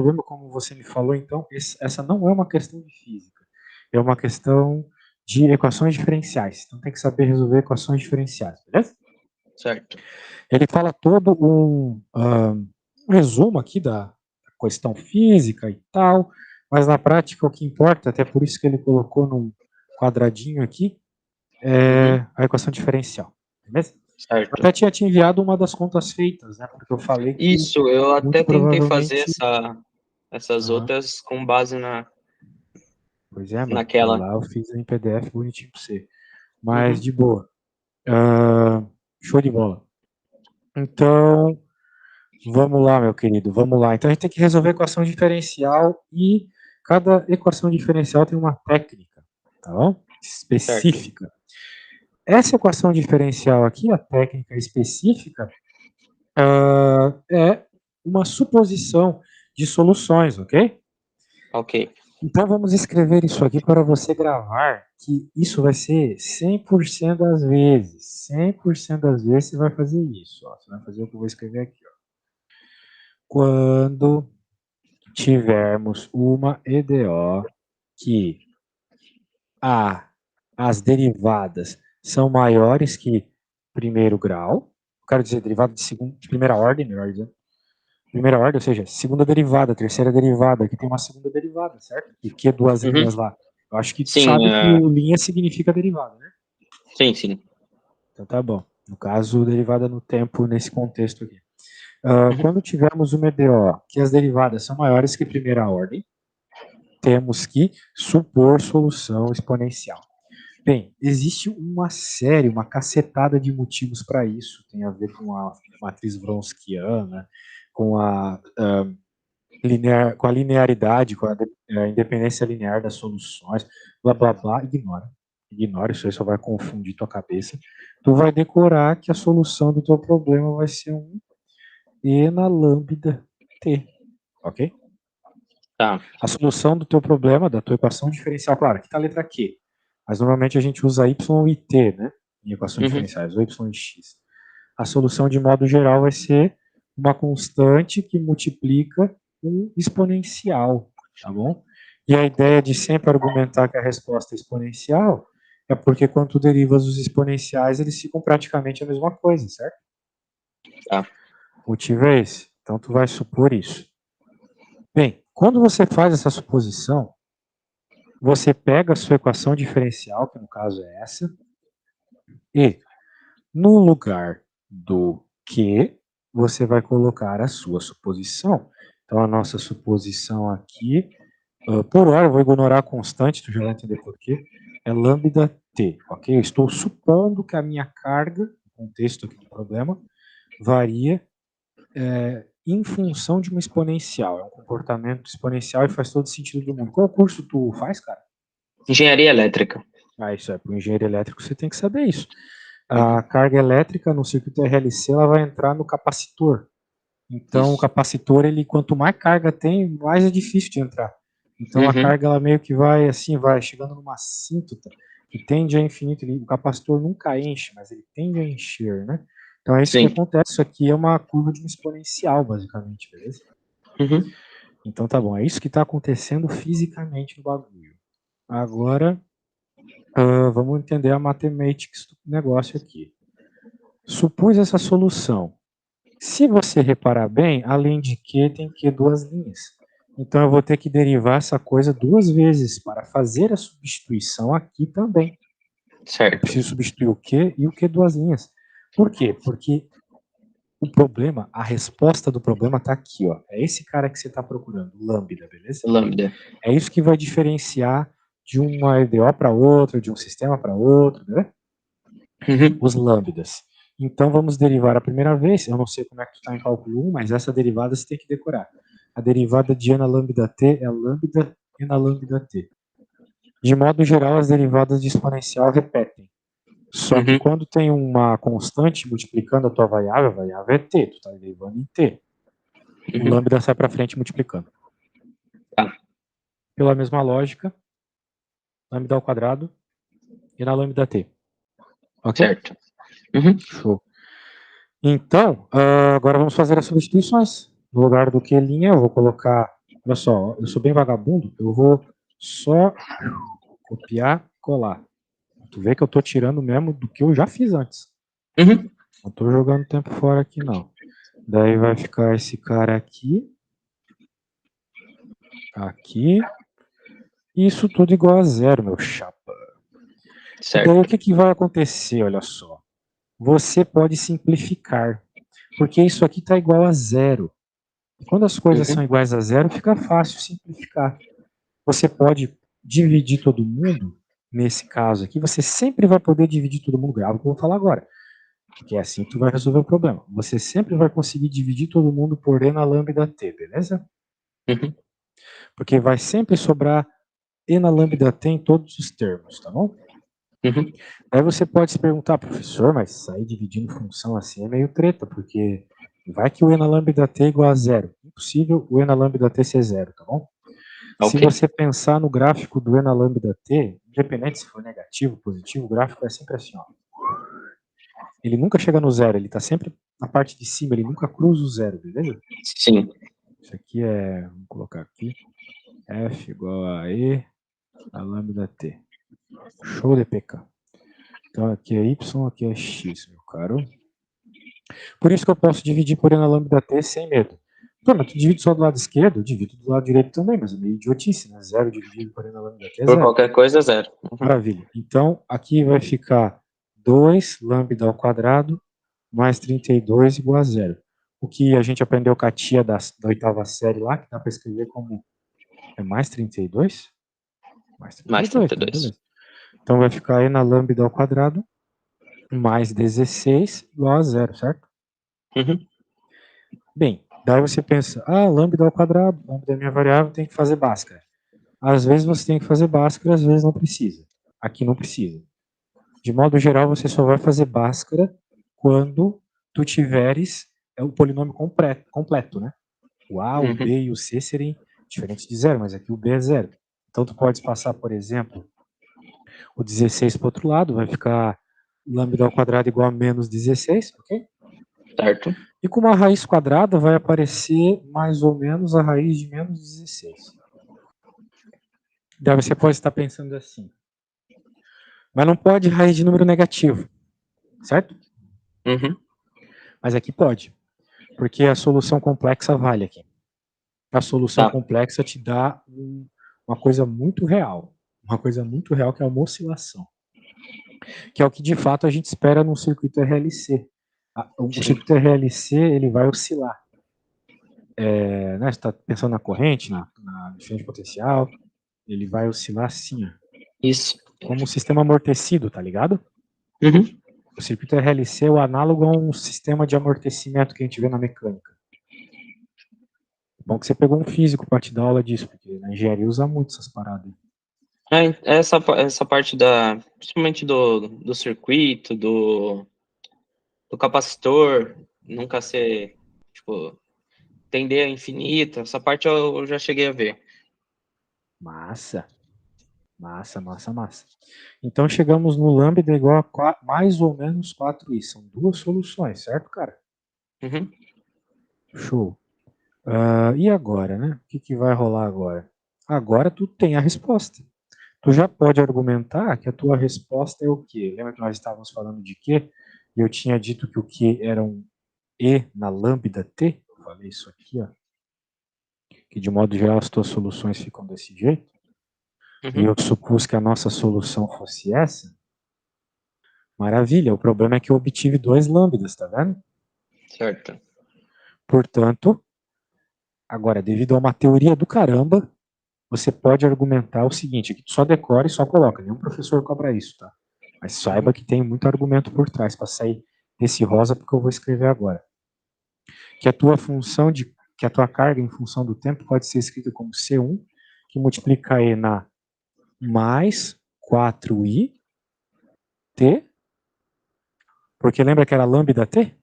problema, como você me falou, então, essa não é uma questão de física. É uma questão de equações diferenciais. Então tem que saber resolver equações diferenciais, beleza? Certo. Ele fala todo um resumo aqui da questão física e tal, mas na prática o que importa, até por isso que ele colocou num quadradinho aqui, é a equação diferencial, beleza? Eu Certo. até tinha te enviado uma das contas feitas, né? Porque eu falei que Isso, eu muito até tentei fazer provavelmente. essas Aham. outras com base Pois é, mano. Eu naquela. lá eu fiz em PDF bonitinho pra você. Mas Uhum. de boa. Ah, show de bola. Então, vamos lá, meu querido. Vamos lá. Então a gente tem que resolver a equação diferencial e cada equação diferencial tem uma técnica, tá bom? Certo. Específica. Essa equação diferencial aqui, a técnica específica, é uma suposição de soluções, ok? Ok. Então vamos escrever isso aqui para você gravar, que isso vai ser 100% das vezes. 100% das vezes você vai fazer isso. Ó. Você vai fazer o que eu vou escrever aqui. Ó. Quando tivermos uma EDO que as derivadas são maiores que primeiro grau, quero dizer, derivada de primeira ordem, melhor dizendo, primeira ordem, ou seja, segunda derivada, terceira derivada, aqui tem uma segunda derivada, certo? E que duas Uhum. linhas lá. Eu acho que tu Sim, sabe que o linha significa derivada, né? sim, sim. Então tá bom. No caso, derivada no tempo nesse contexto aqui. Uhum. Quando tivermos uma EDO que as derivadas são maiores que primeira ordem, temos que supor solução exponencial. Bem, existe uma série, uma cacetada de motivos para isso. Tem a ver com a matriz Wronskiana, com com a linearidade, com a independência linear das soluções, blá blá blá, ignora. Ignora, isso aí só vai confundir tua cabeça. Tu vai decorar que a solução do teu problema vai ser um E na lambda T, ok? Tá. A solução do teu problema, da tua equação diferencial, claro, aqui está a letra Q, mas normalmente a gente usa Y e T, né? Em equações Uhum. diferenciais, ou Y e X. A solução, de modo geral, vai ser uma constante que multiplica um exponencial, tá bom? E a ideia de sempre argumentar que a resposta é exponencial é porque quando tu derivas os exponenciais, eles ficam praticamente a mesma coisa, certo? Tá. O motivo é esse. Então, tu vai supor isso. Bem, quando você faz essa suposição, você pega a sua equação diferencial, que no caso é essa, e no lugar do que, você vai colocar a sua suposição. Então, a nossa suposição aqui, por hora, eu vou ignorar a constante, tu já vai entender por quê, é lambda t, ok? Eu estou supondo que a minha carga, no contexto aqui do problema, varia em função de uma exponencial. É um comportamento exponencial e faz todo sentido do mundo. Qual curso tu faz, cara? Engenharia elétrica. Ah, isso é, para o engenheiro elétrico você tem que saber isso. Uhum. A carga elétrica no circuito RLC ela vai entrar no capacitor. Então, o Isso. capacitor, ele quanto mais carga tem, mais é difícil de entrar. Então, a Uhum. carga ela meio que vai assim, vai chegando numa assíntota que tende a infinito. O capacitor nunca enche, mas ele tende a encher, né? Então, é isso que Sim. acontece. Isso aqui é uma curva de uma exponencial, basicamente, beleza? Uhum. Então, tá bom. É isso que está acontecendo fisicamente no bagulho. Agora, vamos entender a mathematics do negócio aqui. Supus essa solução. Se você reparar bem, além de que, tem que duas linhas. Então eu vou ter que derivar essa coisa duas vezes para fazer a substituição aqui também. Eu Certo. preciso substituir o Q e o Q duas linhas. Por quê? Porque o problema, a resposta do problema está aqui, ó. É esse cara que você está procurando, lambda, beleza? Lambda. É isso que vai diferenciar de uma EDO para outra, de um sistema para outro, né? Uhum. Os lambdas. Então vamos derivar a primeira vez. Eu não sei como é que tu está em cálculo 1, mas essa derivada você tem que decorar. A derivada de e na lambda t é lambda e na lambda t. De modo geral, as derivadas de exponencial repetem. Só que Uhum. quando tem uma constante multiplicando a tua variável, a variável é t, tu está derivando em t. O Uhum. lambda sai para frente multiplicando. Tá. Pela mesma lógica, lambda ao quadrado e na lambda t. Ok? Certo. Uhum. Show. Então, agora vamos fazer as substituições. No lugar do que linha, eu vou colocar Olha só, eu sou bem vagabundo, eu vou só copiar e colar. Tu vê que eu tô tirando mesmo do que eu já fiz antes. Uhum. Não tô jogando tempo fora aqui, não. Daí vai ficar esse cara aqui. Aqui. Isso tudo igual a zero, meu chapa. E daí o Certo. que vai acontecer, olha só. Você pode simplificar. Porque isso aqui tá igual a zero. E quando as coisas são Uhum. iguais a zero, fica fácil simplificar. Você pode dividir todo mundo, nesse caso aqui, você sempre vai poder dividir todo mundo, grava o que eu vou falar agora. Porque é assim que tu vai resolver o problema. Você sempre vai conseguir dividir todo mundo por E na lambda T, beleza? Uhum. Porque vai sempre sobrar E na lambda T em todos os termos, tá bom? Uhum. Aí você pode se perguntar, professor, mas sair dividindo função assim é meio treta, porque vai que o E na lambda T é igual a zero. Impossível o E na lambda T ser zero, tá bom? Se Ok. você pensar no gráfico do E na lambda T, independente se for negativo, positivo, o gráfico é sempre assim, ó. Ele nunca chega no zero, ele tá sempre na parte de cima, ele nunca cruza o zero, beleza? Sim. Isso aqui é, vamos colocar aqui, F igual a E na lambda T. Show de PK. Então aqui é Y, aqui é X, meu caro. Por isso que eu posso dividir por E na lambda T sem medo. Pô, mas tu divide só do lado esquerdo? Eu divido do lado direito também, mas é meio idiotice, né? Zero dividido por E na lambda T é Por zero. qualquer coisa, 0. Uhum. Maravilha. Então, aqui vai ficar 2 lambda ao quadrado mais 32 igual a zero. O que a gente aprendeu com a tia da oitava série lá, que dá para escrever como é mais 32? Mais Mais 32, né? 32. Beleza. Então vai ficar E na lambda ao quadrado mais 16 igual a zero, certo? Uhum. Bem, daí você pensa, lambda ao quadrado, lambda é minha variável, tem que fazer Bhaskara. Às vezes você tem que fazer Bhaskara, às vezes não precisa. Aqui não precisa. De modo geral, você só vai fazer Bhaskara quando tu tiveres o polinômio completo, né? O A, o Uhum. B e o C serem diferentes de zero, mas aqui o B é zero. Então tu pode passar, por exemplo, o 16 para o outro lado, vai ficar lambda ao quadrado igual a menos 16, ok? Certo. E com uma raiz quadrada vai aparecer mais ou menos a raiz de menos 16. Daí você pode estar pensando assim, mas não pode raiz de número negativo, certo? Uhum. Mas aqui pode, porque a solução complexa vale aqui. A solução Tá. complexa te dá uma coisa muito real. Uma coisa muito real que é uma oscilação. Que é o que de fato a gente espera num circuito RLC. O Sim. circuito RLC ele vai oscilar. Né, você está pensando na corrente, na diferença potencial, ele vai oscilar assim, ó, Isso. como um sistema amortecido, tá ligado? Uhum. O circuito RLC é o análogo a um sistema de amortecimento que a gente vê na mecânica. Bom que você pegou um físico para te dar aula disso, porque na engenharia usa muito essas paradas. Essa parte principalmente do circuito, do capacitor, nunca ser, tipo, tender a infinito, essa parte eu já cheguei a ver. Massa. Massa, massa, massa. Então chegamos no lambda igual a mais ou menos 4i. São duas soluções, certo, cara? Uhum. Show. E agora, né? O que vai rolar agora? Agora tu tem a resposta. Tu já pode argumentar que a tua resposta é o quê? Lembra que nós estávamos falando de quê? E eu tinha dito que o quê era um E na lambda T? Eu falei isso aqui, ó. Que de modo geral as tuas soluções ficam desse jeito. E eu Uhum. supus que a nossa solução fosse essa. Maravilha, o problema é que eu obtive 2 lambdas, tá vendo? Certo. Portanto, agora, devido a uma teoria do caramba, você pode argumentar o seguinte, que tu só decora e só coloca, nenhum professor cobra isso, tá? Mas saiba que tem muito argumento por trás para sair desse rosa, porque eu vou escrever agora. Que a tua que a tua carga em função do tempo pode ser escrita como C1, que multiplica E na mais 4i t, porque lembra que era lambda t?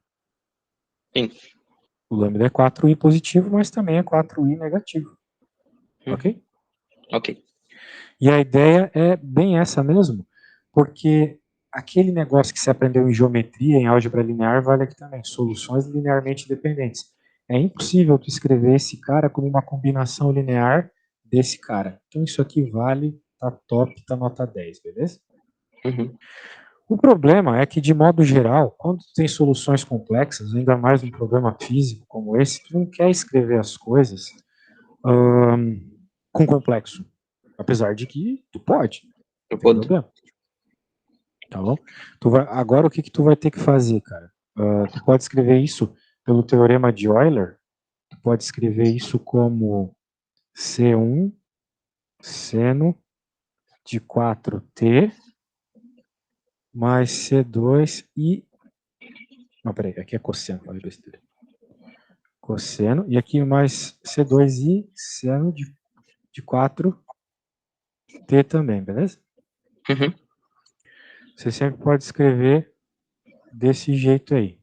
Sim. O lambda é 4i positivo, mas também é 4i negativo. Ok? Ok. E a ideia é bem essa mesmo, porque aquele negócio que você aprendeu em geometria, em álgebra linear, vale aqui também. Soluções linearmente dependentes. é impossível tu escrever esse cara como uma combinação linear desse cara. Então isso aqui vale, tá top, tá nota 10, beleza? Uhum. O problema é que, de modo geral, quando tu tem soluções complexas, ainda mais um problema físico como esse, tu não quer escrever as coisas com complexo. Apesar de que tu pode, não tem problema. Tá bom? Agora o que tu vai ter que fazer, cara? Tu pode escrever isso pelo teorema de Euler, tu pode escrever isso como C1 seno de 4t mais C2 e... Não, peraí, aqui é cosseno, falei besteira. Cosseno, e aqui mais C2i seno de 4t também, beleza? Uhum. Você sempre pode escrever desse jeito aí.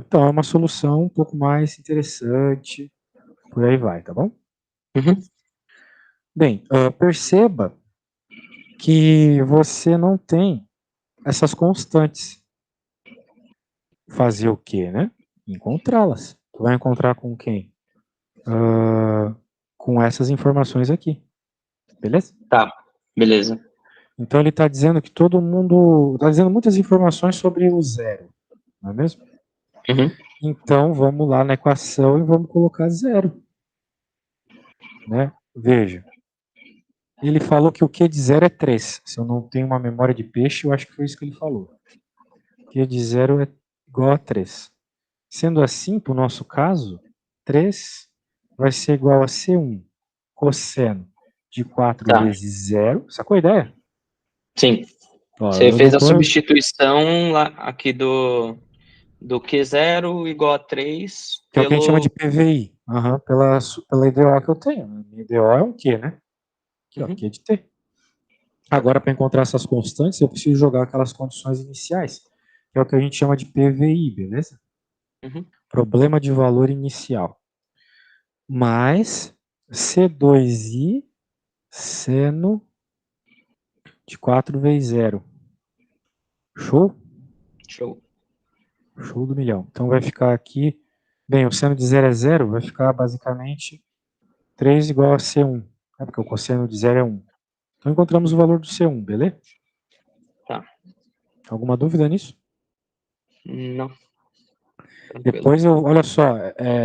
Então é uma solução um pouco mais interessante, por aí vai, tá bom? Uhum. Bem, perceba que você não tem essas constantes. Fazer o quê, né? Encontrá-las. Tu vai encontrar com quem? Com essas informações aqui. Beleza? Tá, beleza. Então ele está dizendo que todo mundo... Está dizendo muitas informações sobre o zero. Não é mesmo? Uhum. Então vamos lá na equação e vamos colocar zero. Né? Veja. Ele falou que o Q de zero é 3. Se eu não tenho uma memória de peixe, eu acho que foi isso que ele falou. Q de zero é igual a 3. Sendo assim, para o nosso caso, 3 vai ser igual a C1 cosseno de 4 Tá. vezes 0. Sacou a ideia? Sim. Ó, Você fez a depois, substituição lá, aqui do Q0 igual a 3 que é o que a gente chama de pelo... PVI. Pela IDO que eu tenho. Minha IDO é um Q, né? Aqui, ó, Uhum. Q de T. Agora, para encontrar essas constantes, eu preciso jogar aquelas condições iniciais, que é o que a gente chama de PVI, beleza? Uhum. Problema de valor inicial. Mais C2i seno de 4 vezes 0. Show? Show. Show do milhão. Então vai ficar aqui, bem, o seno de 0 é 0, vai ficar basicamente 3 igual a C1, porque o cosseno de 0 é 1. Então encontramos o valor do C1, beleza? Tá. Alguma dúvida nisso? Não. Tranquilo. Depois olha só,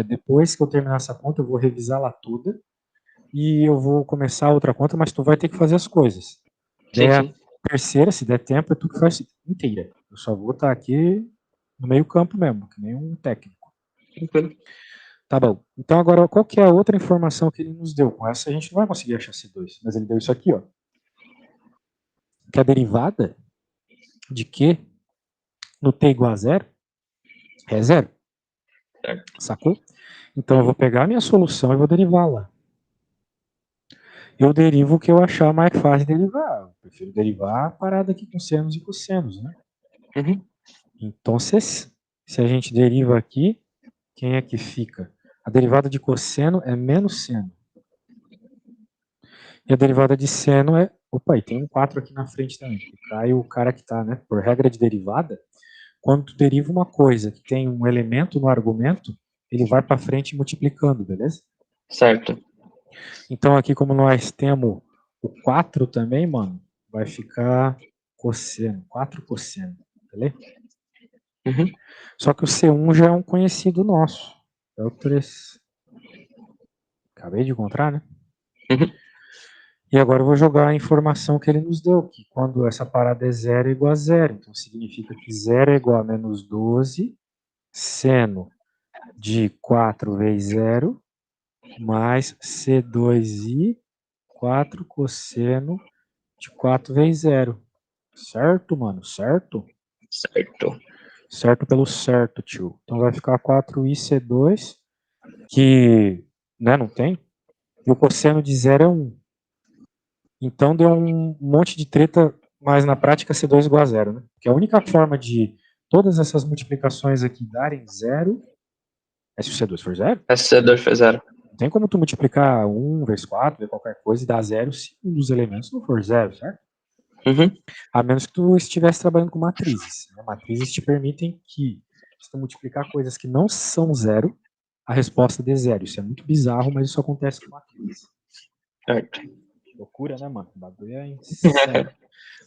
depois que eu terminar essa conta, eu vou revisá-la toda e eu vou começar outra conta, mas tu vai ter que fazer as coisas. Daí Sim, a sim. terceira, se der tempo, é tu que faz inteira. Eu só vou estar aqui no meio campo mesmo, que nem um técnico. Tranquilo. Tá bom. Então agora, qual que é a outra informação que ele nos deu? Com essa a gente não vai conseguir achar C2, mas ele deu isso aqui, ó. Que a derivada de Q no t igual a zero é zero. Certo. Sacou? Então eu vou pegar a minha solução e vou derivá-la. Eu derivo o que eu achar mais fácil de derivar. Eu prefiro derivar a parada aqui com senos e cossenos, né? Uhum. Então, se a gente deriva aqui, quem é que fica? A derivada de cosseno é menos seno. E a derivada de seno é... Opa, e tem um 4 aqui na frente também. Cai o cara que está, né? Por regra de derivada, quando tu deriva uma coisa que tem um elemento no argumento, ele vai para frente multiplicando, beleza? Certo. Então aqui, como nós temos o 4 também, mano, vai ficar cosseno, 4 cosseno, beleza? Uhum. Só que o C1 já é um conhecido nosso. É o 3. Acabei de encontrar, né? Uhum. E agora eu vou jogar a informação que ele nos deu, que quando essa parada é zero é igual a zero. Então significa que zero é igual a menos 12, seno de 4 vezes zero, mais C2i, 4 cosseno de 4 vezes zero. Certo, mano? Certo? Certo. Certo pelo certo, tio. Então vai ficar 4i C2, que né, não tem. E o cosseno de zero é 1. Então deu um monte de treta, mas na prática C2 igual a zero, né? Porque a única forma de todas essas multiplicações aqui darem zero é se o C2 for zero. SC2 foi 0. Não tem como tu multiplicar 1 vezes 4, ver qualquer coisa e dar zero se um dos elementos não for zero, certo? Uhum. A menos que tu estivesse trabalhando com matrizes. Né? Matrizes te permitem que Se tu multiplicar coisas que não são zero, a resposta dê zero. Isso é muito bizarro, mas isso acontece com matriz. Certo. Loucura, né, mano? O bagulho é insano.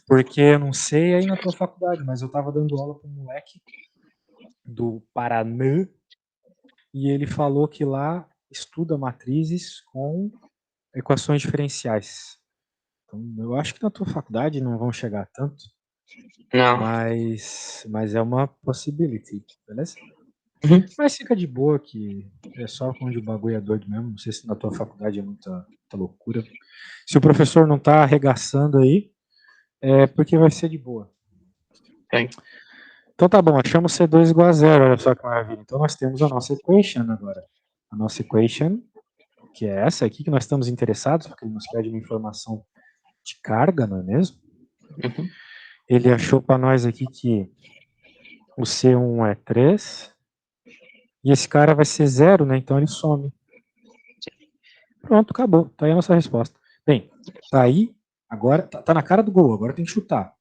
Porque eu não sei aí na tua faculdade, mas eu tava dando aula pra um moleque do Paraná e ele falou que lá estuda matrizes com equações diferenciais. Então, eu acho que na tua faculdade não vão chegar tanto, Não. mas é uma possibility, beleza? Uhum. Mas fica de boa que é só onde o bagulho é doido mesmo. Não sei se na tua faculdade é muita loucura. Se o professor não tá arregaçando aí, é porque vai ser de boa. Bem. Então tá bom, achamos C2 igual a zero, olha só que maravilha. Então nós temos a nossa equation agora. A nossa equation, que é essa aqui que nós estamos interessados, porque ele nos pede uma informação de carga, não é mesmo? Uhum. Ele achou para nós aqui que o C1 é 3, e esse cara vai ser 0, né? Então ele some. Pronto, acabou. Tá aí a nossa resposta. Bem, tá aí, agora, tá na cara do gol, agora tem que chutar.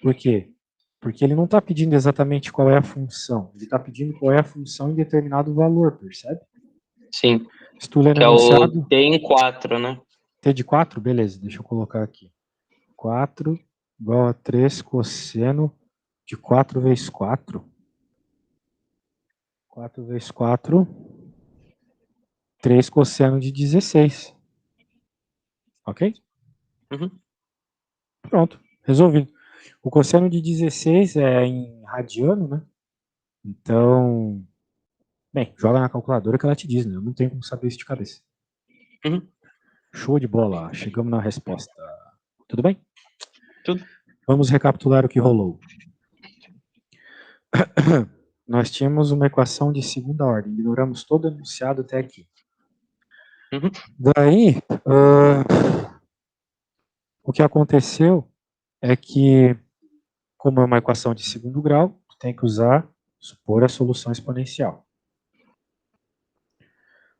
Por quê? Porque ele não está pedindo exatamente qual é a função, ele está pedindo qual é a função em determinado valor, percebe? Sim. Se tu ler no Que é o enunciado, T em 4, né? T de 4, beleza, deixa eu colocar aqui. 4 igual a 3 cosseno de 4 vezes 4. 4 vezes 4, 3 cosseno de 16. Ok? Uhum. Pronto, resolvido. O cosseno de 16 é em radiano, né? Então, bem, joga na calculadora que ela te diz, né? Eu não tenho como saber isso de cabeça. Uhum. Show de bola, chegamos na resposta. Tudo bem? Tudo. Vamos recapitular o que rolou. Nós tínhamos uma equação de segunda ordem, ignoramos todo o enunciado até aqui. Uhum. Daí, o que aconteceu é que, como é uma equação de segundo grau, tu tem que supor a solução exponencial.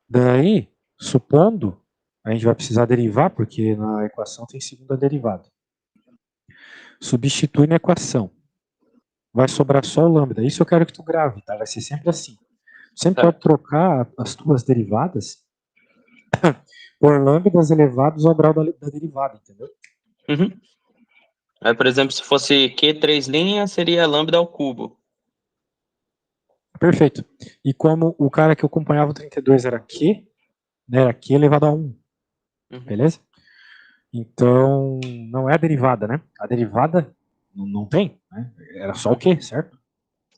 Daí, supondo, a gente vai precisar derivar, porque na equação tem segunda derivada. Substitui na equação. Vai sobrar só o lambda. Isso eu quero que tu grave, tá? Vai ser sempre assim. Sempre pode trocar as tuas derivadas por lambdas elevados ao grau da derivada, entendeu? Uhum. Aí, por exemplo, se fosse Q 3 linhas, seria lambda ao cubo. Perfeito. E como o cara que eu acompanhava o 32 era Q, né, era Q elevado a 1, beleza? Então, não é a derivada, né? A derivada não tem, né? Era só o Q, certo?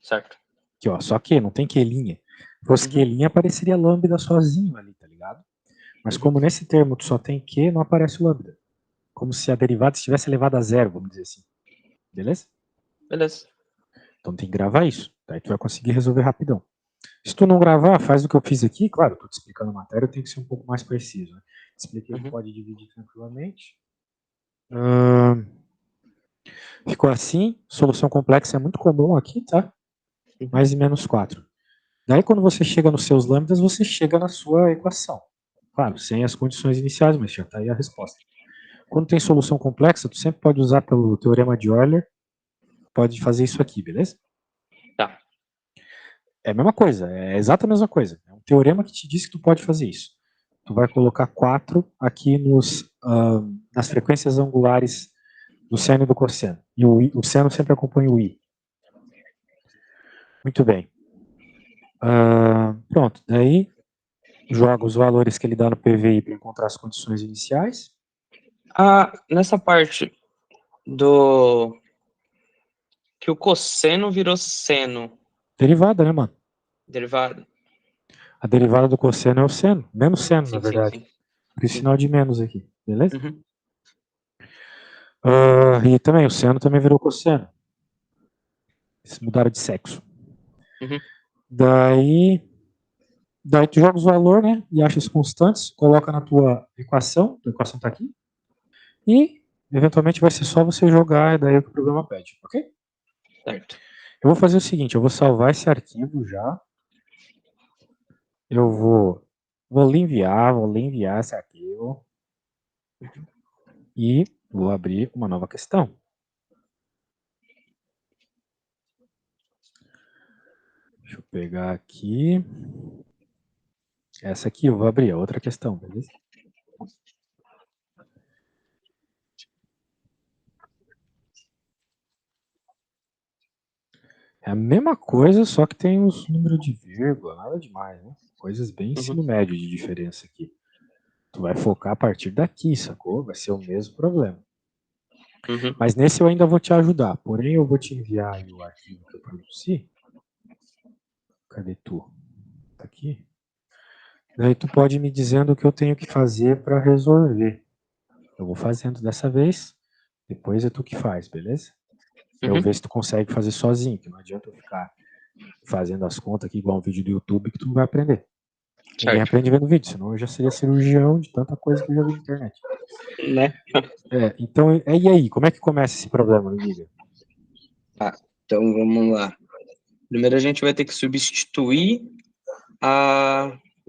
Certo. Aqui, ó, só Q, não tem Q'. Se fosse Q', apareceria lambda sozinho ali, tá ligado? Mas como nesse termo tu só tem Q, não aparece o lambda. Como se a derivada estivesse elevada a zero, vamos dizer assim. Beleza? Beleza. Então tem que gravar isso. Daí tu vai conseguir resolver rapidão. Se tu não gravar, faz o que eu fiz aqui. Claro, tô te explicando a matéria, eu tenho que ser um pouco mais preciso. Né? Expliquei que pode dividir tranquilamente. Ficou assim. Solução complexa é muito comum aqui, tá? Mais e menos 4. Daí quando você chega nos seus lambdas, você chega na sua equação. Claro, sem as condições iniciais, mas já está aí a resposta. Quando tem solução complexa, tu sempre pode usar pelo teorema de Euler, pode fazer isso aqui, beleza? Tá. É a mesma coisa, é exata a mesma coisa. É um teorema que te diz que tu pode fazer isso. Tu vai colocar 4 aqui nas frequências angulares do seno e do cosseno. E o seno sempre acompanha o i. Muito bem. Pronto, daí joga os valores que ele dá no PVI para encontrar as condições iniciais. Nessa parte do que o cosseno virou seno. Derivada, né, mano? Derivada. A derivada do cosseno é o seno. Menos seno, na Sim, sim, verdade. sim. Por isso sinal de menos aqui, beleza? Uhum. E também, o seno também virou cosseno. Eles mudaram de sexo. Uhum. Daí tu joga os valores, né? E acha as constantes, coloca na tua equação. A equação tá aqui. E, eventualmente, vai ser só você jogar, e daí é o que o programa pede, ok? Certo. Eu vou fazer o seguinte, eu vou salvar esse arquivo já. Eu vou lhe enviar esse arquivo. E vou abrir uma nova questão. Deixa eu pegar aqui. Essa aqui eu vou abrir, a outra questão, beleza? É a mesma coisa, só que tem os números de vírgula, nada demais, né? Coisas bem ensino médio de diferença aqui. Tu vai focar a partir daqui, sacou? Vai ser o mesmo problema. Uhum. Mas nesse eu ainda vou te ajudar. Porém, eu vou te enviar aí o arquivo que eu produzi. Cadê tu? Tá aqui? Daí tu pode ir me dizendo o que eu tenho que fazer para resolver. Eu vou fazendo dessa vez. Depois é tu que faz, beleza? Pra eu Uhum. ver se tu consegue fazer sozinho, que não adianta eu ficar fazendo as contas aqui igual um vídeo do YouTube que tu não vai aprender. Ninguém Certo. aprende vendo vídeo, senão eu já seria cirurgião de tanta coisa que eu já vi na internet. Né? Então, e aí, como é que começa esse problema, me diga? Tá, então vamos lá. Primeiro a gente vai ter que substituir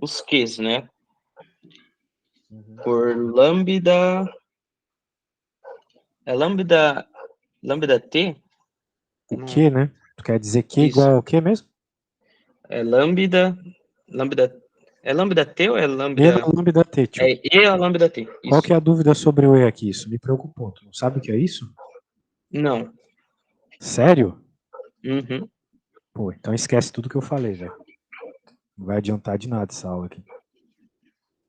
os Qs, né? Por lambda. É lambda T? O que, né? Tu quer dizer que Isso. igual ao que mesmo? É lambda. É lambda T ou é E da lambda. lambda T, tio. É E a lambda T. Qual Isso. que é a dúvida sobre o E aqui? Isso me preocupou. Tu não sabe o que é isso? Não. Sério? Uhum. Pô, então esquece tudo que eu falei, velho. Não vai adiantar de nada essa aula aqui.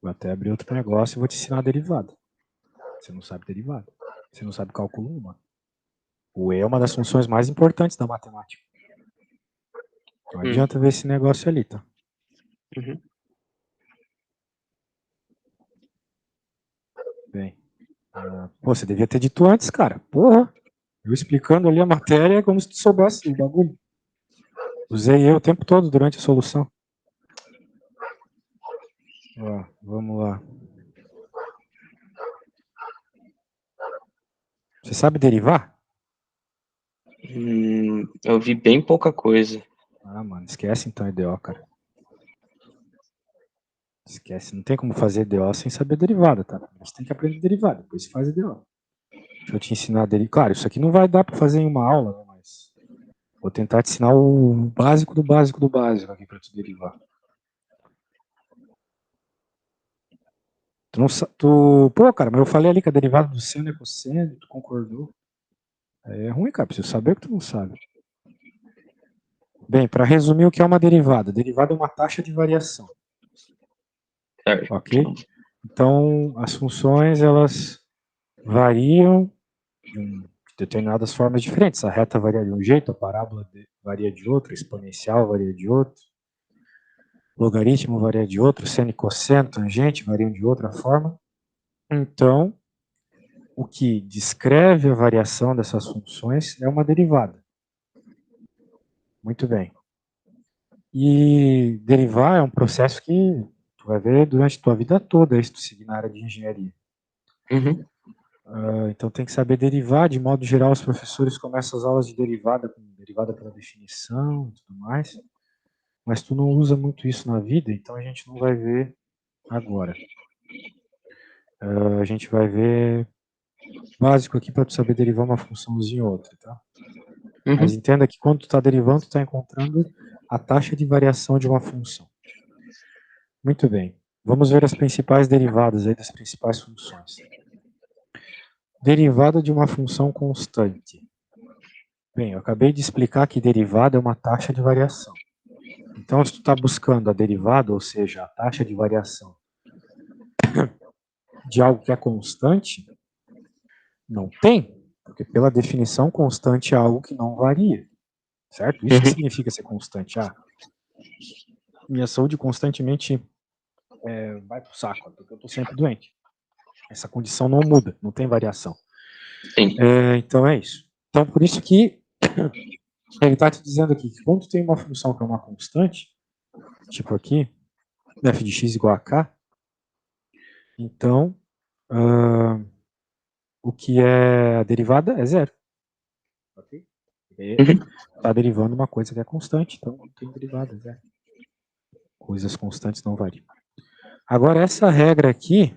Vou até abrir outro negócio e vou te ensinar a derivada. Você não sabe derivada. Você não sabe cálculo 1, mano. O E é uma das funções mais importantes da matemática. Não adianta ver esse negócio ali, tá? Uhum. Bem. Pô, você devia ter dito antes, cara. Porra. Eu explicando ali a matéria é como se tu soubesse o bagulho. Usei eu o tempo todo durante a solução. Ó, vamos lá. Você sabe derivar? Eu vi bem pouca coisa. Ah, mano, esquece então EDO, cara. Esquece, não tem como fazer EDO sem saber derivada, tá? Você tem que aprender derivada, depois você faz EDO. Deixa eu te ensinar a derivar. Claro, isso aqui não vai dar pra fazer em uma aula, né? Mas vou tentar te ensinar o básico do básico do básico aqui pra tu derivar. Tu não sabe. Pô, cara, mas eu falei ali que a derivada do seno é cosseno, tu concordou. É ruim, cara, preciso saber o que tu não sabe. Bem, para resumir o que é uma derivada. Derivada é uma taxa de variação. Certo. Ok? Então, as funções, elas variam de determinadas formas diferentes. A reta varia de um jeito, a parábola varia de outro, a exponencial varia de outro, logaritmo varia de outro, seno e cosseno, tangente variam de outra forma. Então, o que descreve a variação dessas funções é uma derivada. Muito bem. E derivar é um processo que tu vai ver durante a tua vida toda, se tu seguir na área de engenharia. Uhum. Então tem que saber derivar. De modo geral, os professores começam as aulas de derivada com derivada pela definição e tudo mais. Mas tu não usa muito isso na vida, então a gente não vai ver agora. A gente vai ver básico aqui para tu saber derivar uma funçãozinha ou outra, tá? Mas Uhum. entenda que quando tu está derivando, tu está encontrando a taxa de variação de uma função. Muito bem. Vamos ver as principais derivadas aí das principais funções. Derivada de uma função constante. Bem, eu acabei de explicar que derivada é uma taxa de variação. Então, se tu está buscando a derivada, ou seja, a taxa de variação de algo que é constante, não tem, porque pela definição, constante é algo que não varia, certo? Isso que Uhum. significa ser constante. Minha saúde constantemente vai pro saco, porque eu estou sempre doente. Essa condição não muda, não tem variação. Sim. Então é isso. Então, por isso que ele está te dizendo aqui que quando tem uma função que é uma constante, tipo aqui, f de x igual a k, então o que é a derivada é zero. Ok? Está derivando uma coisa que é constante, então não tem derivada, é zero. Coisas constantes não variam. Agora, essa regra aqui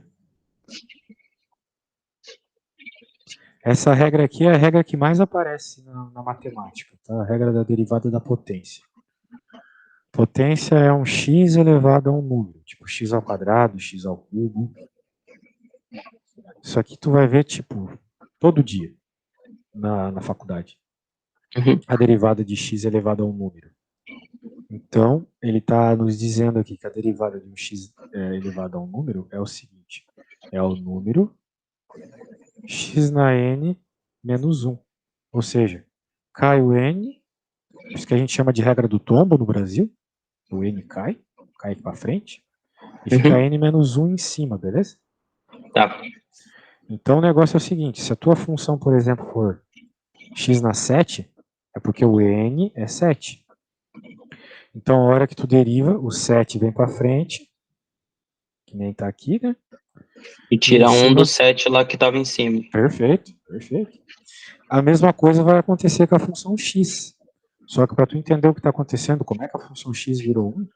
é a regra que mais aparece na matemática, tá? A regra da derivada da potência. Potência é um x elevado a um número, tipo x ao quadrado, x ao cubo. Isso aqui tu vai ver, tipo, todo dia na faculdade. Uhum. A derivada de x elevado a um número. Então, ele está nos dizendo aqui que a derivada de um x elevado a um número é o seguinte. É o número x na n menos 1. Ou seja, cai o n, isso que a gente chama de regra do tombo no Brasil. O n cai para frente, e fica n menos 1 em cima, beleza? Tá. Então o negócio é o seguinte, se a tua função, por exemplo, for x na 7, é porque o n é 7. Então a hora que tu deriva, o 7 vem para frente, que nem tá aqui, né? E E em tirar um cima... dos 7 lá que tava em cima. Perfeito, perfeito. A mesma coisa vai acontecer com a função x. Só que para tu entender o que está acontecendo, como é que a função x virou 1,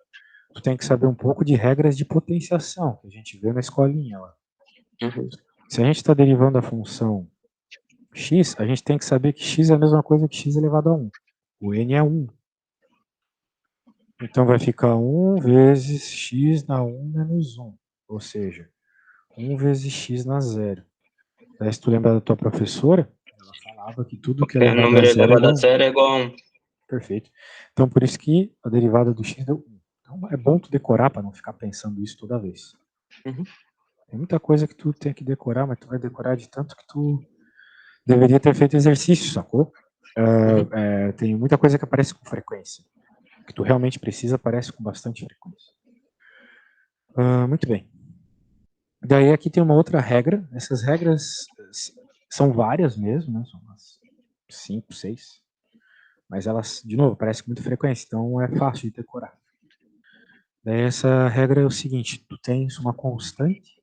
tu tem que saber um pouco de regras de potenciação, que a gente vê na escolinha lá. Uhum. Se a gente está derivando a função x, a gente tem que saber que x é a mesma coisa que x elevado a 1. O n é 1. Então vai ficar 1 vezes x na 1 menos 1. Ou seja, 1 vezes x na 0. Daí, se tu lembra da tua professora, ela falava que tudo que é Porque o elevado a número 0 é elevado igual a a 1. 0 é igual a 1. Perfeito. Então, por isso que a derivada do x deu 1. Então, é bom tu decorar para não ficar pensando isso toda vez. Uhum. Tem muita coisa que tu tem que decorar, mas tu vai decorar de tanto que tu deveria ter feito exercício, sacou? Tem muita coisa que aparece com frequência. O que tu realmente precisa aparece com bastante frequência. Muito bem. Daí aqui tem uma outra regra. Essas regras são várias mesmo, né? São umas 5, 6. Mas elas, de novo, aparecem com muita frequência, então é fácil de decorar. Daí essa regra é o seguinte, tu tens uma constante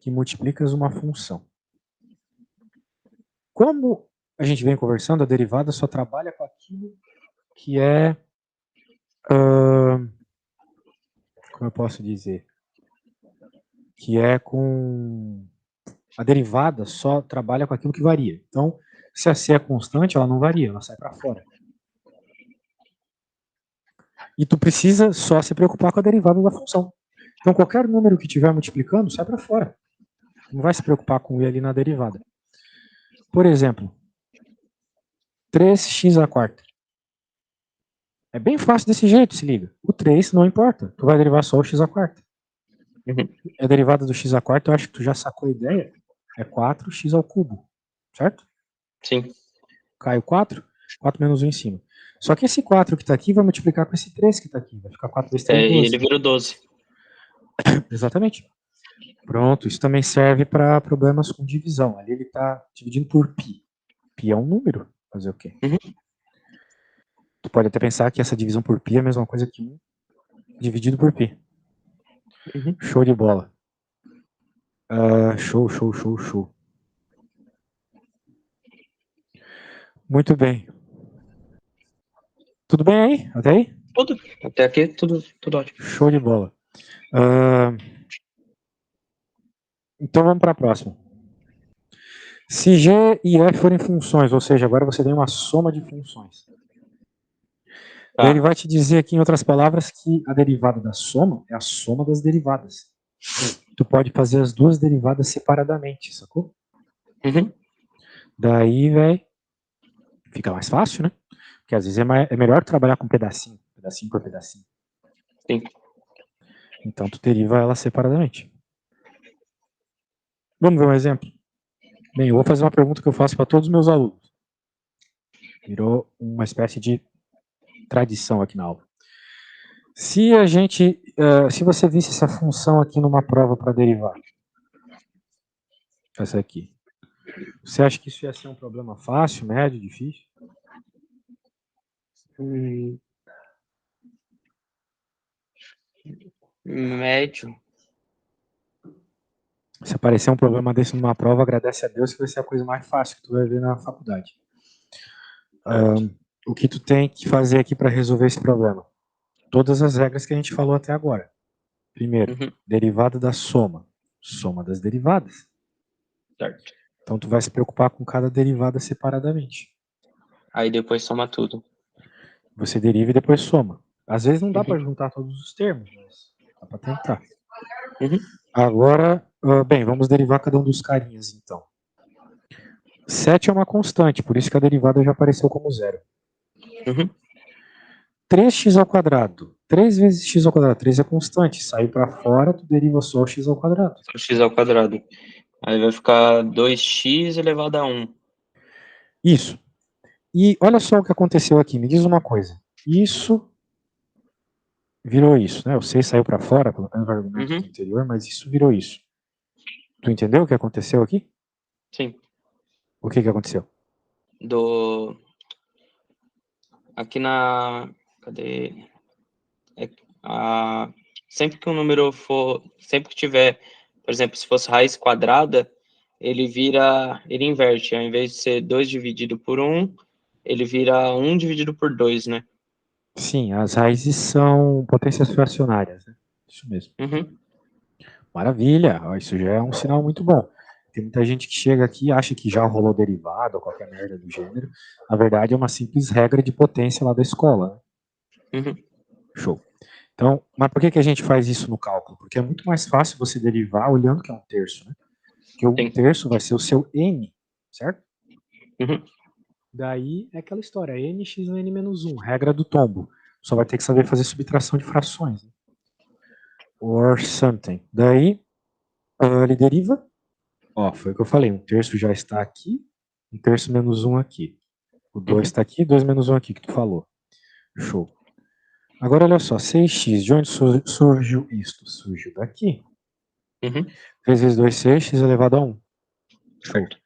que multiplicas uma função. Como a gente vem conversando, a derivada só trabalha com aquilo que é... como eu posso dizer? Que é com... A derivada só trabalha com aquilo que varia. Então, se a c é constante, ela não varia, ela sai para fora. E tu precisa só se preocupar com a derivada da função. Então, qualquer número que estiver multiplicando, sai para fora. Não vai se preocupar com ele ali na derivada. Por exemplo, 3x à quarta. É bem fácil desse jeito, se liga. O 3 não importa, tu vai derivar só o x à quarta. Uhum. A derivada do x à quarta, eu acho que tu já sacou a ideia, é 4x ao cubo, certo? Sim. Cai o 4, 4 menos 1 em cima. Só que esse 4 que está aqui vai multiplicar com esse 3 que está aqui, vai ficar 4 vezes 3, E 12. ele vira o 12. Exatamente. Pronto, isso também serve para problemas com divisão. Ali ele está dividindo por π. Π é um número, fazer o quê? Uhum. Tu pode até pensar que essa divisão por π é a mesma coisa que 1 dividido por π. Uhum. Show de bola. Show. Muito bem. Tudo bem aí? Até aí? Tudo. Até aqui, tudo ótimo. Show de bola. Então vamos para a próxima. Se G e F forem funções, ou seja, agora você tem uma soma de funções. Tá. Daí ele vai te dizer aqui, em outras palavras, que a derivada da soma é a soma das derivadas. Tu pode fazer as duas derivadas separadamente, sacou? Uhum. Daí, velho, fica mais fácil, né? Porque às vezes é melhor trabalhar com pedacinho por pedacinho. Sim. Então tu deriva ela separadamente. Vamos ver um exemplo? Bem, eu vou fazer uma pergunta que eu faço para todos os meus alunos. Virou uma espécie de tradição aqui na aula. Se você visse essa função aqui numa prova para derivar, essa aqui, você acha que isso ia ser um problema fácil, médio, difícil? Médio. Se aparecer um problema desse numa prova, agradece a Deus que vai ser a coisa mais fácil que tu vai ver na faculdade. O que tu tem que fazer aqui para resolver esse problema? Todas as regras que a gente falou até agora. Primeiro, derivada da soma. Soma das derivadas. Certo. Então tu vai se preocupar com cada derivada separadamente. Aí depois soma tudo. Você deriva e depois soma. Às vezes não dá para juntar todos os termos, mas dá para tentar. Uhum. Agora, bem, vamos derivar cada um dos carinhas, então. 7 é uma constante, por isso que a derivada já apareceu como zero. Uhum. 3x ao quadrado. 3 vezes x ao quadrado. 3 é constante. Saiu para fora, tu deriva só o x ao quadrado. Só x ao quadrado. Aí vai ficar 2x elevado a 1. Isso. E olha só o que aconteceu aqui. Me diz uma coisa. Isso virou isso, né? O 6 saiu para fora, pelo menos o argumento do anterior, mas isso virou isso. Tu entendeu o que aconteceu aqui? Sim. O que aconteceu? Aqui na... Cadê? Sempre que um número for... Sempre que tiver... Por exemplo, se fosse raiz quadrada, ele inverte. Ao invés de ser 2 dividido por 1, ele vira 1 dividido por 2, né? Sim, as raízes são potências fracionárias, né? Isso mesmo. Uhum. Maravilha, isso já é um sinal muito bom. Tem muita gente que chega aqui e acha que já rolou derivado ou qualquer merda do gênero. Na verdade, é uma simples regra de potência lá da escola. Né? Uhum. Show. Então, mas por que a gente faz isso no cálculo? Porque é muito mais fácil você derivar olhando que é um terço, né? Porque um terço vai ser o seu n, certo? Uhum. Daí é aquela história, nx no n menos 1, regra do tombo. Só vai ter que saber fazer subtração de frações. Né? Or something. Daí, ele deriva. Ó, foi o que eu falei, um terço já está aqui, um terço menos 1 aqui. O 2 está aqui, 2 menos 1 aqui que tu falou. Show. Agora olha só, 6x, de onde surgiu isto? Surgiu daqui. Uhum. 3 vezes 2, 6x elevado a 1. Show. Certo.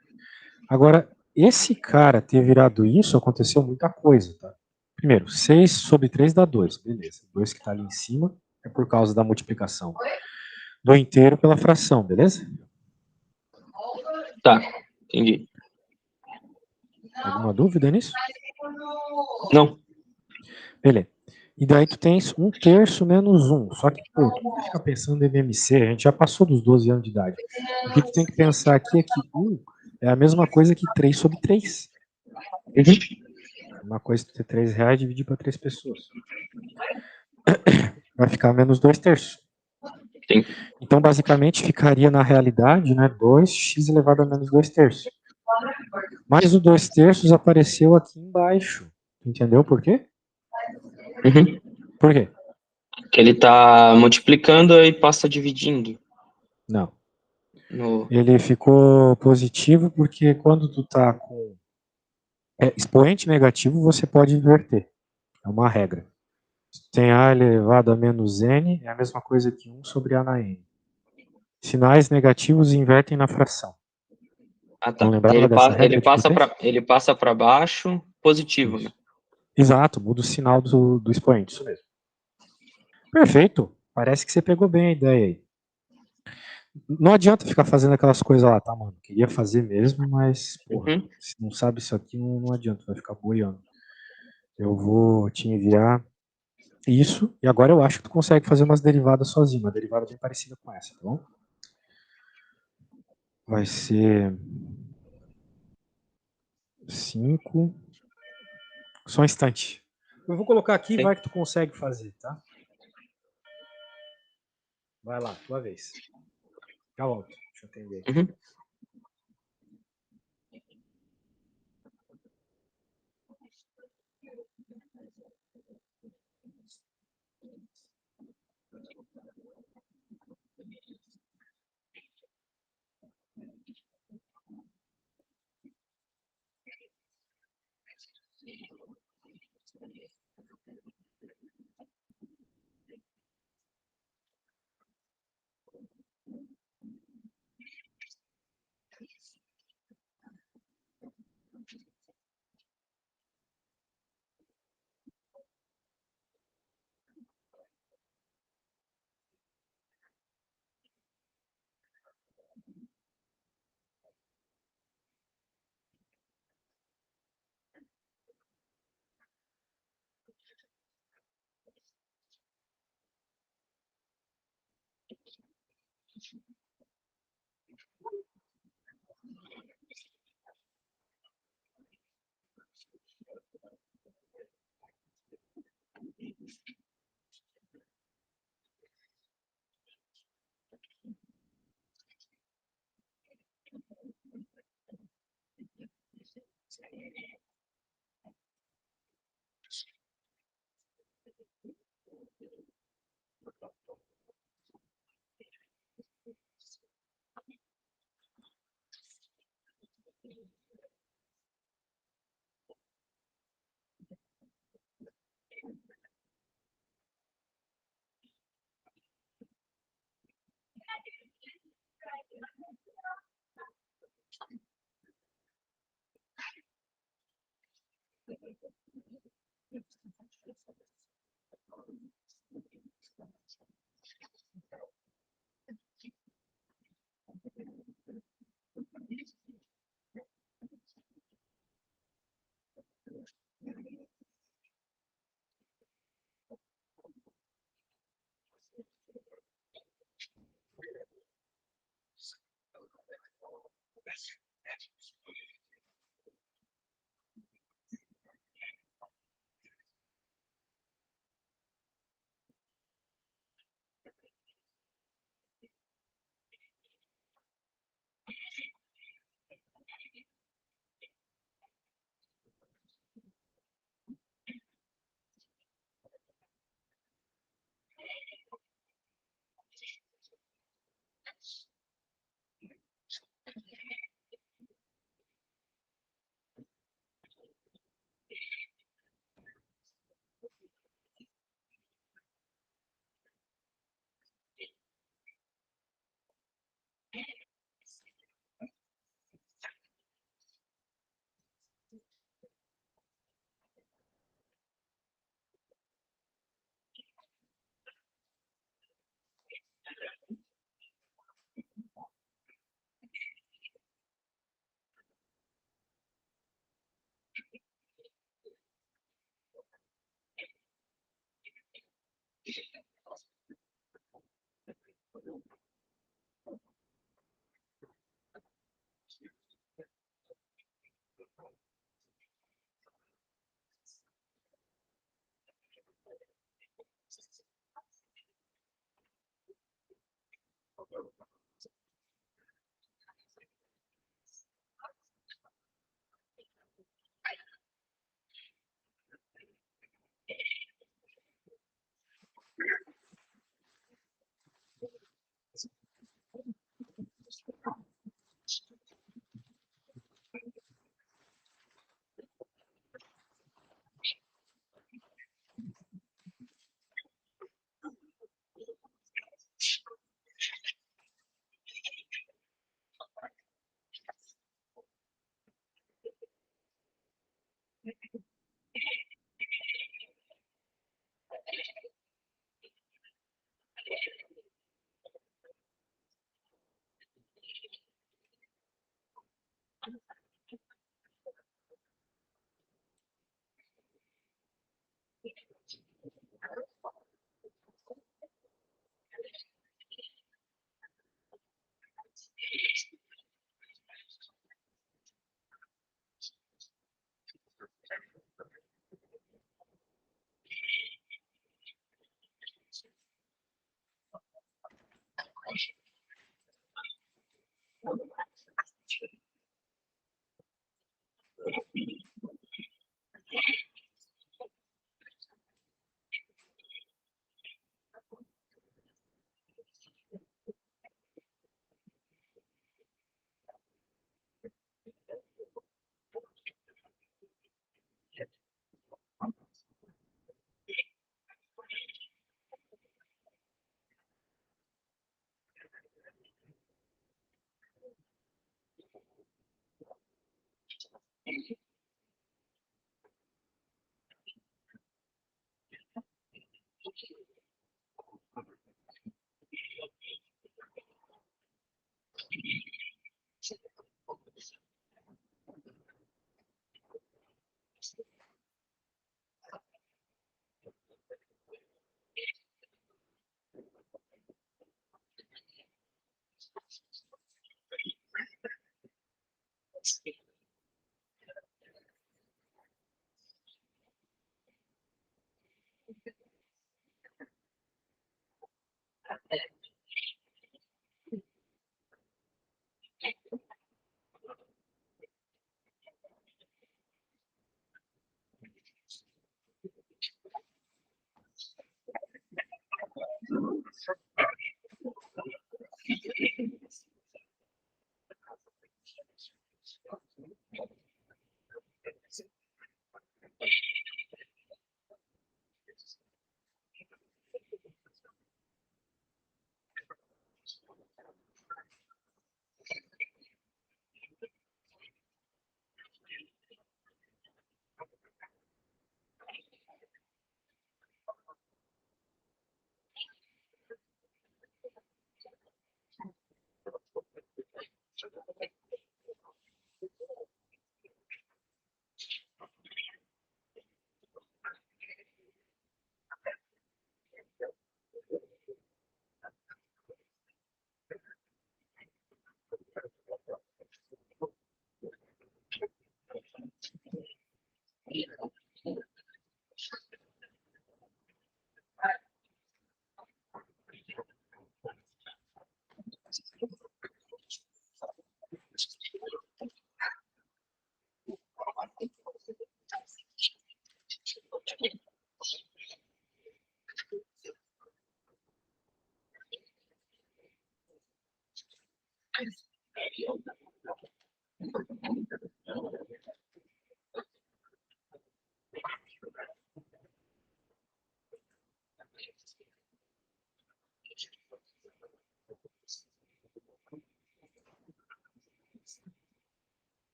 Agora, esse cara ter virado isso, aconteceu muita coisa, tá? Primeiro, 6 sobre 3 dá 2, beleza. 2 que está ali em cima é por causa da multiplicação do inteiro pela fração, beleza? Tá, entendi. Alguma dúvida nisso? Não. Beleza. E daí tu tens um terço menos 1. Só que, pô, tu não vai ficar pensando em MMC, a gente já passou dos 12 anos de idade. O que tu tem que pensar aqui é que 1 é a mesma coisa que 3 sobre 3. Uhum. Uma coisa é ter 3 reais e dividir para 3 pessoas. Vai ficar menos 2 terços. Sim. Então, basicamente, ficaria na realidade, né, 2x elevado a menos 2 terços. Mas o 2 terços apareceu aqui embaixo. Entendeu por quê? Uhum. Por quê? Que ele tá multiplicando e passa dividindo. Não. No... Ele ficou positivo porque quando tu tá com expoente negativo, você pode inverter. É uma regra. Se tu tem a elevado a menos n, é a mesma coisa que 1 sobre a na n. Sinais negativos invertem na fração. Ah, tá. Não lembrava dessa regra de potência? Ele passa para baixo, positivo, né? Isso. Exato, muda o sinal do expoente, isso mesmo. Perfeito. Parece que você pegou bem a ideia aí. Não adianta ficar fazendo aquelas coisas lá, tá, mano? Queria fazer mesmo, mas, porra, Uhum. se não sabe isso aqui, não adianta, vai ficar boiando. Eu vou te enviar isso, e agora eu acho que tu consegue fazer umas derivadas sozinho, uma derivada bem parecida com essa, tá bom? Vai ser 5. Só um instante. Eu vou colocar aqui, Sim. vai que tu consegue fazer, tá? Vai lá, tua vez. Já volto, deixa eu atender. Uhum.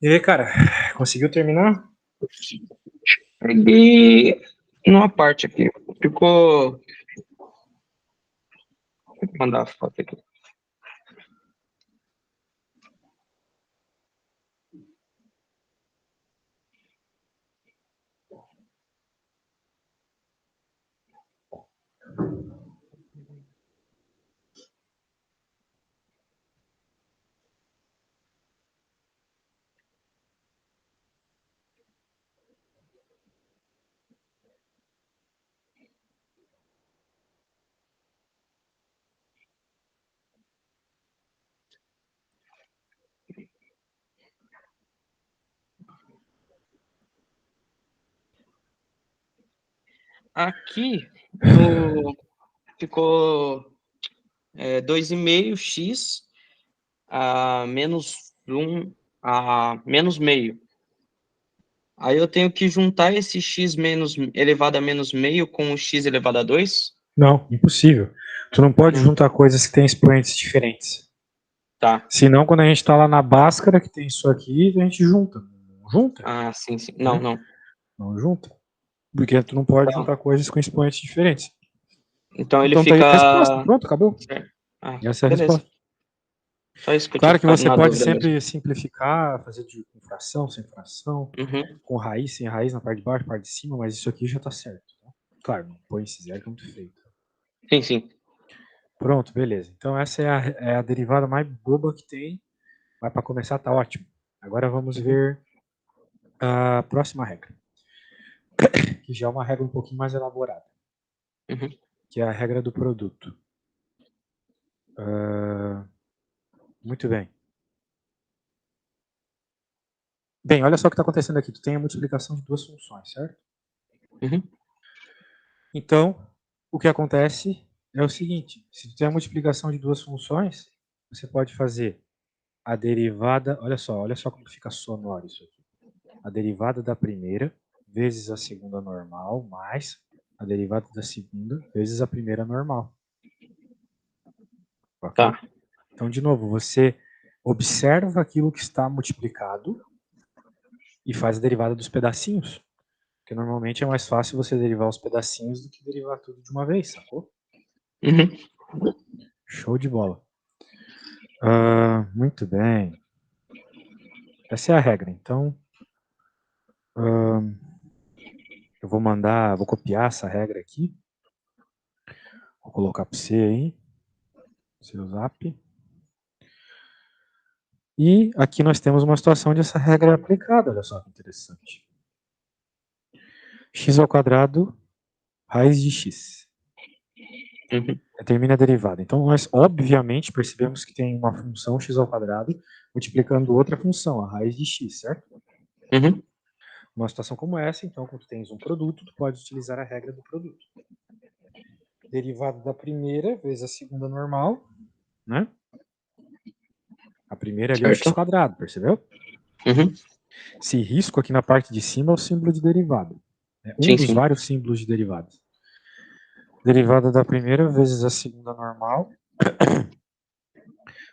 E aí, cara, conseguiu terminar? Peguei numa parte aqui. Ficou. Vou mandar a foto aqui. Aqui ficou 2,5x a menos 1 a menos meio. Aí eu tenho que juntar esse x menos elevado a menos meio com o x elevado a 2? Não, impossível. Tu não pode juntar coisas que têm expoentes diferentes. Tá. Senão, quando a gente tá lá na Bhaskara, que tem isso aqui, a gente junta. Não junta? Ah, sim. Não, não. Não junta. Porque tu não pode juntar coisas com expoentes diferentes. Então ele Então tá aí fica. a resposta. Pronto, acabou. Ah, Essa é a beleza. resposta. Só isso que eu Claro tinha que você na pode dúvida sempre mesmo. simplificar, fazer com fração, sem fração, com raiz, sem raiz na parte de baixo, na parte de cima, mas isso aqui já tá certo. Tá? Claro, não põe esse zero que é muito feio. Sim. Pronto, beleza. Então essa é a derivada mais boba que tem. Mas para começar tá ótimo. Agora vamos ver a próxima regra. Que já é uma regra um pouquinho mais elaborada. Que é a regra do produto. Muito bem. Bem, olha só o que está acontecendo aqui. Tu tem a multiplicação de duas funções, certo? Então, o que acontece é o seguinte. Se tu tem a multiplicação de duas funções, você pode fazer a derivada... Olha só como fica sonoro isso aqui. A derivada da primeira vezes a segunda normal, mais a derivada da segunda vezes a primeira normal. Okay? Tá. Então, de novo, você observa aquilo que está multiplicado e faz a derivada dos pedacinhos. Porque normalmente é mais fácil você derivar os pedacinhos do que derivar tudo de uma vez, sacou? Show de bola. Muito bem. Essa é a regra. Então, eu vou copiar essa regra aqui. Vou colocar para você aí, seu zap. E aqui nós temos uma situação onde essa regra é aplicada. Olha só que interessante. X ao quadrado, raiz de x. Determina a derivada. Então, nós, obviamente, percebemos que tem uma função x ao quadrado multiplicando outra função, a raiz de x, certo? Uma situação como essa, então, quando tu tens um produto, tu pode utilizar a regra do produto. Derivada da primeira vezes a segunda normal, né? A primeira ali é o x quadrado, percebeu? Esse risco aqui na parte de cima é o símbolo de derivada. É um dos vários símbolos de derivadas. Derivada da primeira vezes a segunda normal,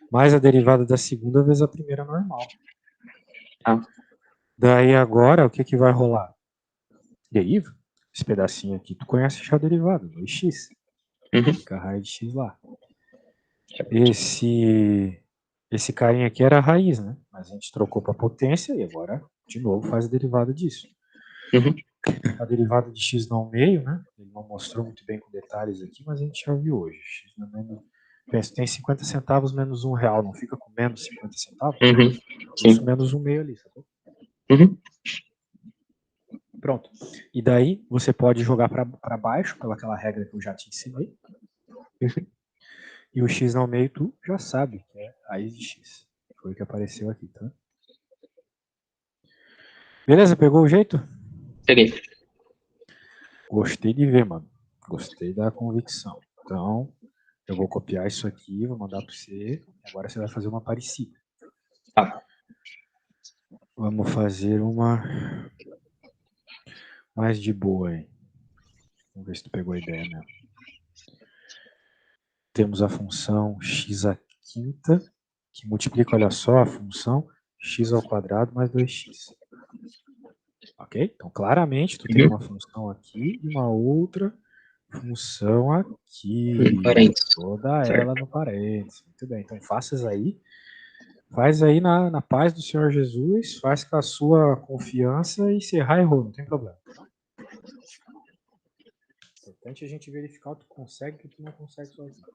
mais a derivada da segunda vezes a primeira normal. Daí agora, o que vai rolar? Deriva. Esse pedacinho aqui, tu conhece já a derivada, 2x. Fica a raiz de x lá. Esse carinha aqui era a raiz, né? Mas a gente trocou para potência e agora, de novo, faz a derivada disso. a derivada de x não meio, né? Ele não mostrou muito bem com detalhes aqui, mas a gente já viu hoje. X não menos... Pensa, tem 50 centavos menos R$1, não fica com menos 50 centavos? Uhum. Isso Sim. menos 1 meio ali, sacou? Uhum. Pronto. E daí você pode jogar para baixo, pelaquela regra que eu já te ensinei. Uhum. E o x ao meio tu já sabe, que é raiz de x. Foi o que apareceu aqui, tá? Beleza? Pegou o jeito? Peguei. Gostei de ver, mano. Gostei da convicção. Então, eu vou copiar isso aqui, vou mandar para você. Agora você vai fazer uma parecida. Tá. Vamos fazer uma mais de boa aí. Vamos ver se tu pegou a ideia mesmo. Temos a função x à quinta, que multiplica, olha só, a função x ao quadrado mais 2x. Ok? Então, claramente, tu tem uma função aqui e uma outra função aqui. Parênteses. Toda Certo. ela no parênteses. Muito bem. Então, faças aí. Faz aí na paz do Senhor Jesus, faz com a sua confiança e se errar, errou, não tem problema. Importante a gente verificar o que tu consegue e o que tu não consegue sozinho.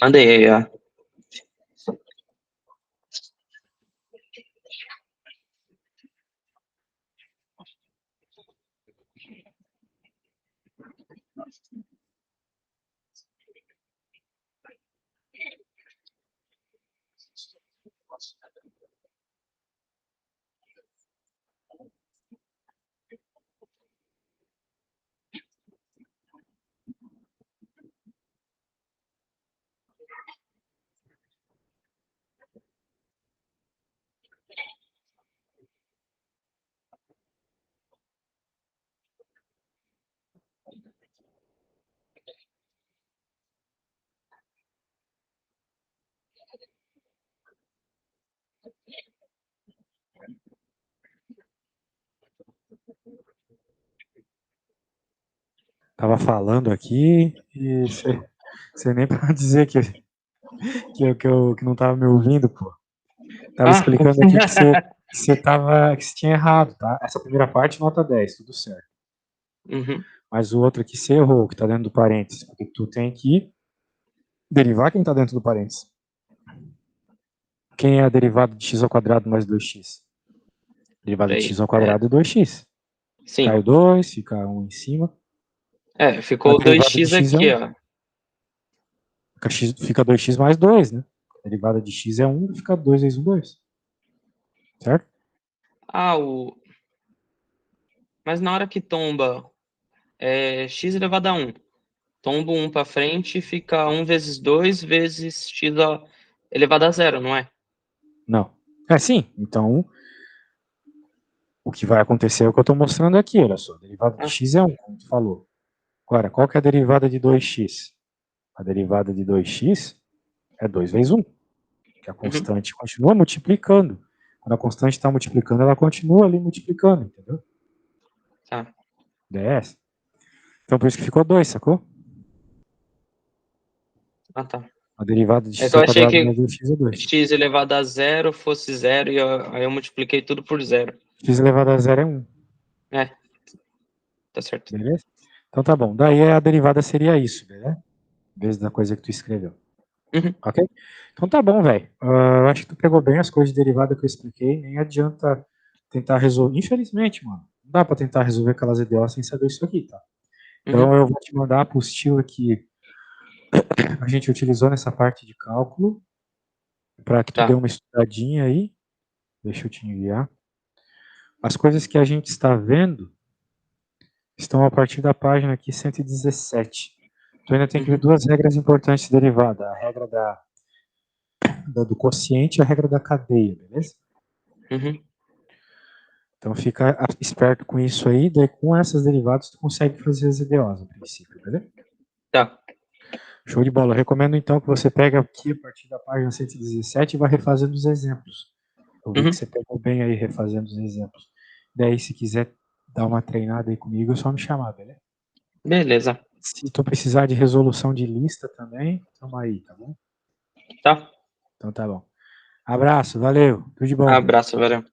Mandei aí, ó. Tava falando aqui e você nem pra dizer que não tava me ouvindo, pô. Tava explicando aqui que você tinha errado, tá? Essa primeira parte, nota 10, tudo certo. Uhum. Mas o outro aqui você errou, que tá dentro do parênteses, porque tu tem que derivar quem tá dentro do parênteses. Quem é a derivada de x ao quadrado mais 2x? Derivada de Peraí. x ao quadrado é 2x. Sim. Cai o 2, fica 1 em cima. Ficou A o derivada de 2x x é aqui, 1. ó. Fica 2x mais 2, né? A derivada de x é 1, fica 2 vezes 1, 2. Certo? Mas na hora que tomba x elevado a 1, tomba 1 para frente, fica 1 vezes 2 vezes x elevado a 0, não é? Não. É sim. Então, o que vai acontecer é o que eu estou mostrando aqui, olha só. A derivada de x é 1, como tu falou. Agora, qual que é a derivada de 2x? A derivada de 2x é 2 vezes 1. Que a constante continua multiplicando. Quando a constante está multiplicando, ela continua ali multiplicando, entendeu? Tá. DS. Então, por isso que ficou 2, sacou? Ah, tá. A derivada de É x que eu ao achei quadrado que mais 2x é 2. x elevado a 0 fosse 0 e aí eu multipliquei tudo por 0. X elevado a 0 é 1. Tá certo. Beleza? Então tá bom. Daí a derivada seria isso, beleza? Em vez da coisa que tu escreveu. Uhum. Ok? Então tá bom, velho. Eu acho que tu pegou bem as coisas de derivada que eu expliquei. Nem adianta tentar resolver. Infelizmente, mano. Não dá pra tentar resolver aquelas EDO sem saber isso aqui, tá? Então eu vou te mandar a apostila que a gente utilizou nessa parte de cálculo para que tu dê uma estudadinha aí. Deixa eu te enviar. As coisas que a gente está vendo estão a partir da página aqui 117. Tu ainda tem que ver duas regras importantes de derivada. A regra do quociente e a regra da cadeia, beleza? Então fica esperto com isso aí, daí com essas derivadas tu consegue fazer as EDOs a princípio, beleza? Tá. Show de bola. Eu recomendo então que você pegue aqui a partir da página 117 e vá refazendo os exemplos. Eu vi que você pegou bem aí refazendo os exemplos. Daí se quiser dar uma treinada aí comigo, é só me chamar, beleza? Beleza. Se tu precisar de resolução de lista também, tamo aí, tá bom? Tá. Então tá bom. Abraço, valeu. Tudo de bom. Abraço, valeu.